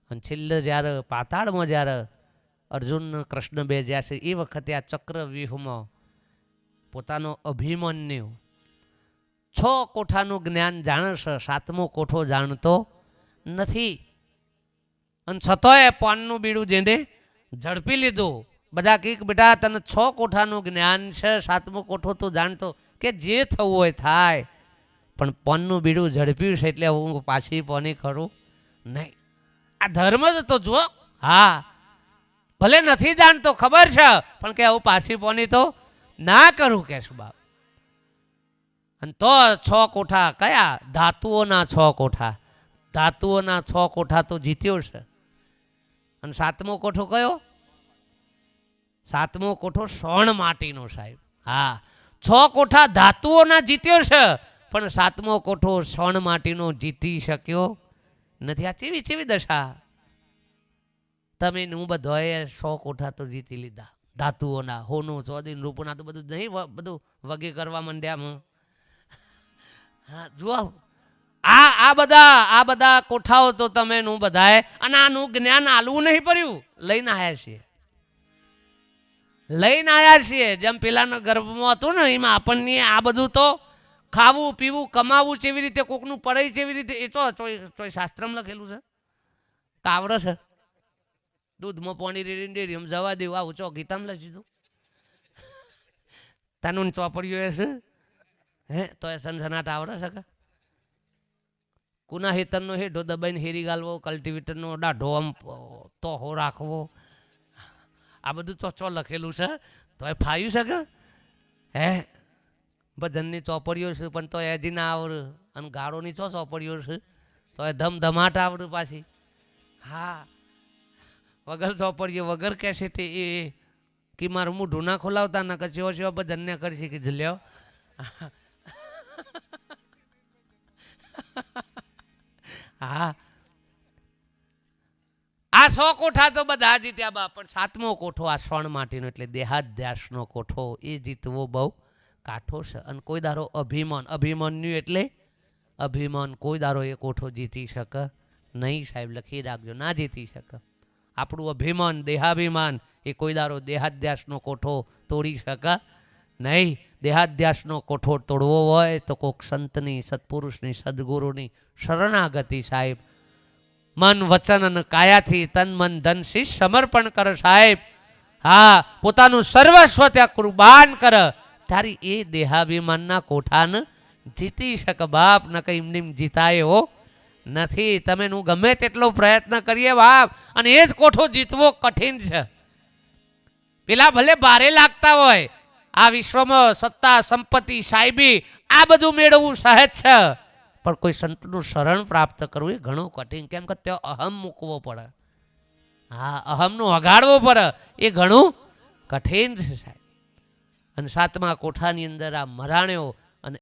અને છેલ્લે જ્યારે પાતાળમાં જ્યારે અર્જુન કૃષ્ણ બે જ્યાં છે એ વખતે આ ચક્રવ્યૂહમાં પોતાનો અભિમન્યુ 6 કોઠાનું જ્ઞાન જાણે છે, 7મો કોઠો જાણતો નથી. અને છતાંય પાનનું બીડું જેને ઝડપી લીધું. બધા કઈક બેટા તને 6 કોઠાનું જ્ઞાન છે, 7મો કોઠો તો જાણતો, કે જે થવું હોય થાય, પણ પાનનું બીડું ઝડપ્યું છે એટલે હું પાછી પાની ખરું નહીં. આ ધર્મ જ તો જુઓ. હા, ભલે નથી જાણતો, ખબર છે, પણ કે હું પાછી પાની તો ના કરું કે શું બાપ. અને તો 6 કોઠા કયા? ધાતુઓના 6 કોઠા. ધાતુઓના 6 કોઠા તો જીત્યો છે. અને 7મો કોઠો કયો? 7મો કોઠો સ્વર્ણ માટીનો સાહેબ. હા, 6 કોઠા ધાતુઓના જીત્યો છે, પણ 7મો કોઠો સ્વર્ણ માટીનો જીતી શક્યો નથી. આ ચેવી ચેવી દશા. તમે હું બધાએ 100 કોઠા તો જીતી લીધા ધાતુઓના. હોનું, ચોદીન, રૂપના તો બધું નહીં, બધું વગે કરવા માંડ્યા. હા જુઓ, આ બધા કોઠાઓ તો તમે નું બધાએ, અને આનું જ્ઞાન આલવું નહીં પડ્યું, લઈને આવ્યા છીએ. લઈને આવ્યા છીએ. જેમ પેલાના ગર્ભમાં હતું ને, એમાં આપણને આ બધું તો ખાવું પીવું કમાવું કેવી રીતે, કોકનું પડે કેવી રીતે, એ તો શાસ્ત્રમાં લખેલું છે. કાવરો છે, દૂધમાં પાણી રેડીને ડેરીમાં જવા દેવું, આવું ચો ગીતામાં લખી દીધું. તનું ચોપડીઓ છે હે, તો એ સનસનાટ આવડે છે કે? કુના હેતરનો હેઠો દબાઈને હેરી ગાલવો, કલ્ટિવેટરનો દાઢો આમ તો હો રાખવો, આ બધું તો લખેલું છે. તો એ ફાયું છે કે? હે, ભજનની ચોપડીઓ છે, પણ તો એજી ના આવડે. અને ગાળોની ચોપડીઓ છે, તો એ ધમધમાટ આવડે પાછી. હા, વગર ચોપડીઓ વગર કહેશે તે એ કે મારું મોઢું ના ખોલાવતા, ના કચ્યો છે ભજનને કરશે કે જલ્યો. હા, આ 100 કોઠા તો બધા જીત્યા બા, પણ 7મો કોઠો આ સ્વર્ણ માટીનો એટલે દેહાધ્યાસનો કોઠો, એ જીતવો બહુ કાઠો છે. અને કોઈ દારો અભિમન્યુ એટલે અભિમાન, કોઈ દારો એ કોઠો જીતી શકે નહીં સાહેબ. લખી રાખજો, ના જીતી શકે. આપણું અભિમાન, દેહાભિમાન, એ કોઈ દારો દેહાધ્યાસનો કોઠો તોડી શકે નહીં. દેહાધ્યાસનો કોઠો તોડવો હોય તો કોઈક સંતની, સત્પુરુષની, સદગુરુની શરણાગતિ સાહેબ. મન, વચન અને કાયાથી તન મન ધન શીશ સમર્પણ કર સાહેબ. હા, પોતાનું સર્વસ્વ ત્યાં કુરબાન કર, તારી એ દેહાભિમાનના કોઠાને જીતી શકે બાપ. ન કઈ એમને જીતાય હો નથી. તમે હું ગમે તેટલો પ્રયત્ન કરીએ બાપ, અને એ જ કોઠો જીતવો કઠિન છે. પેલા ભલે ભારે લાગતા હોય, આ વિશ્વમાં સત્તા, સંપત્તિ, સાહેબી, આ બધું મેળવવું સહેજ છે, પણ કોઈ સંતનું શરણ પ્રાપ્ત કરવું એ ઘણું કઠિન. કેમ કે ત્યાં અહમ મૂકવો પડે. હા, અહમનું હગાડવો પડે, એ ઘણું કઠિન છે સાહેબ. અને 7મા કોઠાની અંદર આ મરાણ્યો